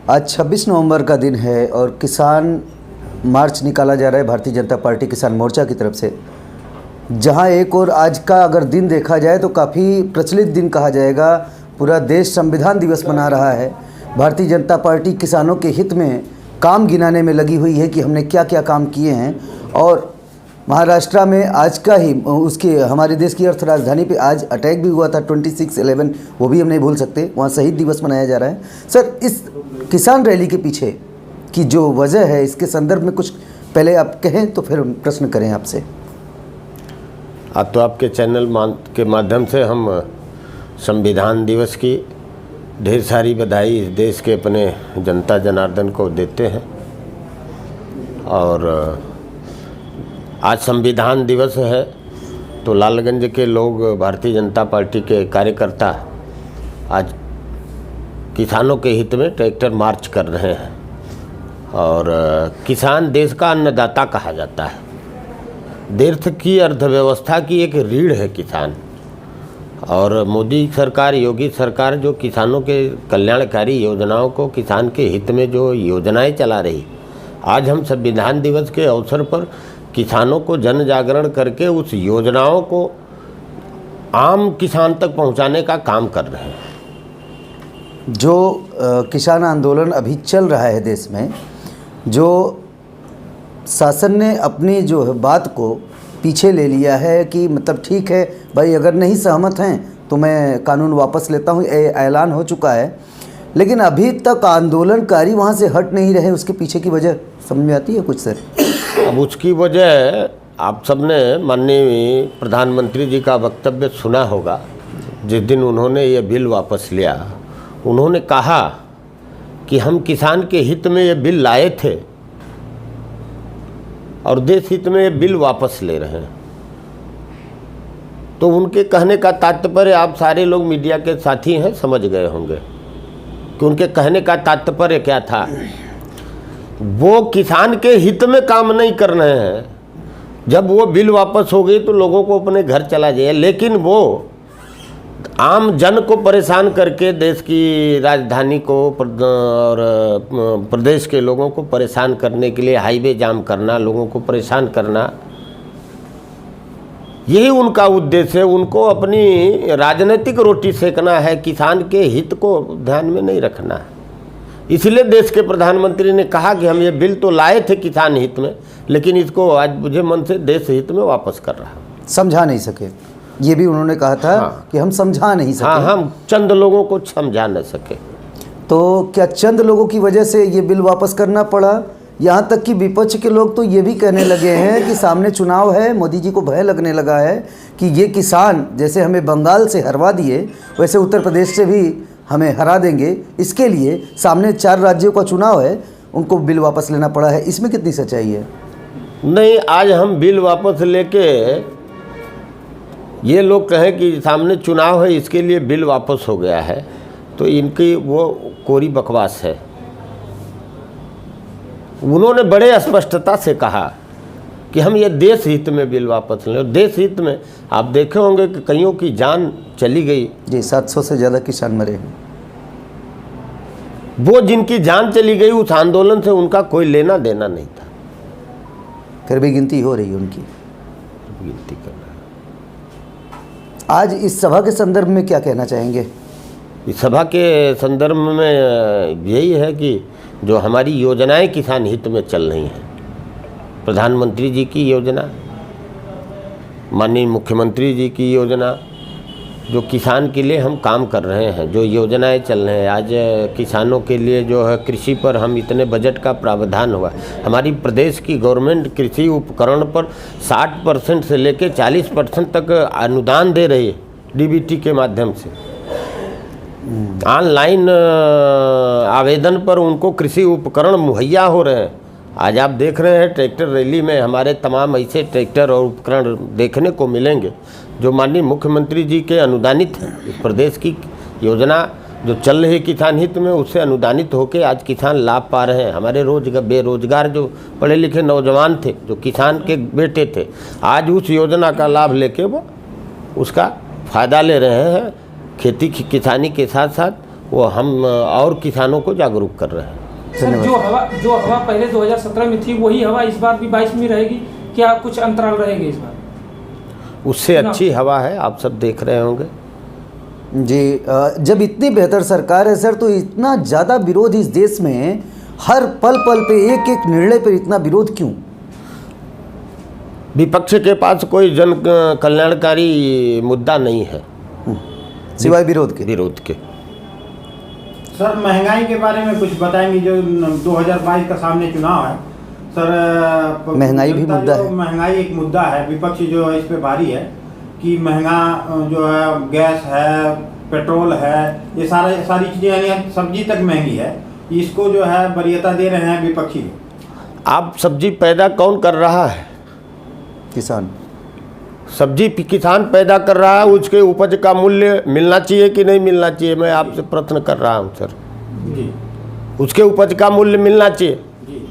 आज 26 नवंबर का दिन है और किसान मार्च निकाला जा रहा है भारतीय जनता पार्टी किसान मोर्चा की तरफ से, जहां एक और आज का अगर दिन देखा जाए तो काफ़ी प्रचलित दिन कहा जाएगा। पूरा देश संविधान दिवस मना रहा है। भारतीय जनता पार्टी किसानों के हित में काम गिनाने में लगी हुई है कि हमने क्या क्या काम किए हैं। और महाराष्ट्र में आज का ही उसके हमारे देश की अर्थ राजधानी पे आज अटैक भी हुआ था 26/11, वो भी हम नहीं भूल सकते। वहाँ शहीद दिवस मनाया जा रहा है। सर, इस किसान रैली के पीछे की जो वजह है, इसके संदर्भ में कुछ पहले आप कहें तो फिर प्रश्न करें आपसे। अब तो आपके चैनल के माध्यम से हम संविधान दिवस की ढेर सारी बधाई इस देश के अपने जनता जनार्दन को देते हैं। और आज संविधान दिवस है तो लालगंज के लोग, भारतीय जनता पार्टी के कार्यकर्ता आज किसानों के हित में ट्रैक्टर मार्च कर रहे हैं। और किसान देश का अन्नदाता कहा जाता है। देश की अर्थव्यवस्था की एक रीढ़ है किसान। और मोदी सरकार, योगी सरकार जो किसानों के कल्याणकारी योजनाओं को, किसान के हित में जो योजनाएं चला रही, आज हम संविधान दिवस के अवसर पर किसानों को जन जागरण करके उस योजनाओं को आम किसान तक पहुंचाने का काम कर रहे हैं। जो किसान आंदोलन अभी चल रहा है देश में, जो शासन ने अपनी जो बात को पीछे ले लिया है कि मतलब ठीक है भाई, अगर नहीं सहमत हैं तो मैं कानून वापस लेता हूँ, ऐलान हो चुका है। लेकिन अभी तक आंदोलनकारी वहाँ से हट नहीं रहे। उसके पीछे की वजह समझ में आती है कुछ सर? अब उसकी वजह आप सबने माननीय प्रधानमंत्री जी का वक्तव्य सुना होगा। जिस दिन उन्होंने ये बिल वापस लिया, उन्होंने कहा कि हम किसान के हित में ये बिल लाए थे और देश हित में ये बिल वापस ले रहे हैं। तो उनके कहने का तात्पर्य आप सारे लोग मीडिया के साथी हैं, समझ गए होंगे कि उनके कहने का तात्पर्य क्या था। वो किसान के हित में काम नहीं कर रहे हैं। जब वो बिल वापस हो गई तो लोगों को अपने घर चला जाए, लेकिन वो आम जन को परेशान करके देश की राजधानी को और प्रदेश के लोगों को परेशान करने के लिए हाईवे जाम करना, लोगों को परेशान करना, यही उनका उद्देश्य है। उनको अपनी राजनीतिक रोटी सेकना है, किसान के हित को ध्यान में नहीं रखना है। इसलिए देश के प्रधानमंत्री ने कहा कि हम ये बिल तो लाए थे किसान हित में, लेकिन इसको आज मुझे मन से देश हित में वापस कर रहा हूँ। समझा नहीं सके, ये भी उन्होंने कहा था। हाँ। कि हम समझा नहीं सके। हाँ, हम चंद लोगों को समझा न सके। तो क्या चंद लोगों की वजह से ये बिल वापस करना पड़ा? यहाँ तक कि विपक्ष के लोग तो ये भी कहने लगे हैं कि सामने चुनाव है, मोदी जी को भय लगने लगा है कि ये किसान जैसे हमें बंगाल से हरवा दिए वैसे उत्तर प्रदेश से भी हमें हरा देंगे। इसके लिए सामने 4 राज्यों का चुनाव है, उनको बिल वापस लेना पड़ा है। इसमें कितनी सच्चाई है? नहीं, आज हम बिल वापस लेके ये लोग कहें कि सामने चुनाव है इसके लिए बिल वापस हो गया है, तो इनकी वो कोरी बकवास है। उन्होंने बड़े स्पष्टता से कहा कि हम ये देश हित में बिल वापस लें। देश हित में आप देखे होंगे कि कईयों की जान चली गई जी, 700 से ज़्यादा किसान मरे हैं। वो जिनकी जान चली गई, उस आंदोलन से उनका कोई लेना देना नहीं था, फिर भी गिनती हो रही है उनकी, गिनती कर रहा है। आज इस सभा के संदर्भ में क्या कहना चाहेंगे? इस सभा के संदर्भ में यही है कि जो हमारी योजनाएं किसान हित में चल रही हैं, प्रधानमंत्री जी की योजना, माननीय मुख्यमंत्री जी की योजना, जो किसान के लिए हम काम कर रहे हैं, जो योजनाएं चल रहे हैं। आज किसानों के लिए जो है कृषि पर हम इतने बजट का प्रावधान हुआ। हमारी प्रदेश की गवर्नमेंट कृषि उपकरण पर 60% से लेकर 40% तक अनुदान दे रही है डीबीटी के माध्यम से। ऑनलाइन आवेदन पर उनको कृषि उपकरण मुहैया हो रहे हैं। आज आप देख रहे हैं ट्रैक्टर रैली में हमारे तमाम ऐसे ट्रैक्टर और उपकरण देखने को मिलेंगे जो माननीय मुख्यमंत्री जी के अनुदानित हैं। इस प्रदेश की योजना जो चल रही किसान हित में, उससे अनुदानित होकर आज किसान लाभ पा रहे हैं। हमारे बेरोजगार जो पढ़े लिखे नौजवान थे, जो किसान के बेटे थे, आज उस योजना का लाभ लेके वो उसका फ़ायदा ले रहे हैं। खेती किसानी के साथ साथ वो हम और किसानों को जागरूक कर रहे हैं। सर, जो हवा पहले 2017 में थी वही हवा इस बार भी 22 में रहेगी, क्या कुछ अंतराल रहेगा इस बार? उससे अच्छी हवा है, आप सब देख रहे होंगे। जी, जब इतनी बेहतर सरकार है सर, तो इतना ज़्यादा विरोध इस देश में, हर पल पल पे एक एक निर्णय पर इतना विरोध क्यों? विपक्ष के पास कोई जन कल्याणकारी मुद्दा नहीं है सिवाय विरोध के। सर, महंगाई के बारे में कुछ बताएंगे? जो 2022 का सामने चुनाव है सर, महंगाई भी मुद्दा है। महंगाई एक मुद्दा है, विपक्ष जो है इस पे भारी है कि महंगा जो है, गैस है, पेट्रोल है, ये सारी चीज़ें, यानी सब्जी तक महंगी है, इसको जो है वरीयता दे रहे हैं विपक्षी। आप सब्जी पैदा कौन कर रहा है? किसान। सब्जी किसान पैदा कर रहा है, उसके उपज का मूल्य मिलना चाहिए कि नहीं मिलना चाहिए? मैं आपसे प्रश्न कर रहा हूं सर जी। उसके उपज का मूल्य मिलना चाहिए जी।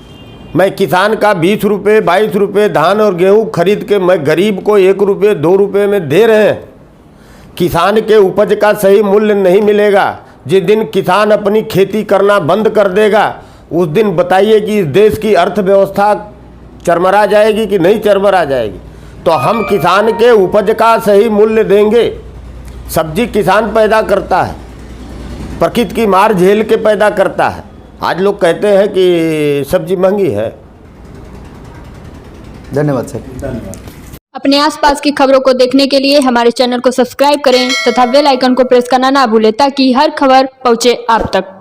मैं किसान का 20 रुपये 22 रुपये धान और गेहूं खरीद के मैं गरीब को 1 रुपये 2 रुपये में दे रहे हैं। किसान के उपज का सही मूल्य नहीं मिलेगा। जिस दिन किसान अपनी खेती करना बंद कर देगा, उस दिन बताइए कि इस देश की अर्थव्यवस्था चरमरा जाएगी कि नहीं चरमरा जाएगी। तो हम किसान के उपज का सही मूल्य देंगे। सब्जी किसान पैदा करता है, प्रकृति की मार झेल के पैदा करता है। आज लोग कहते हैं कि सब्जी महंगी है। धन्यवाद सर। धन्यवाद। अपने आसपास की खबरों को देखने के लिए हमारे चैनल को सब्सक्राइब करें तथा बेल आइकन को प्रेस करना ना भूलें, ताकि हर खबर पहुंचे आप तक।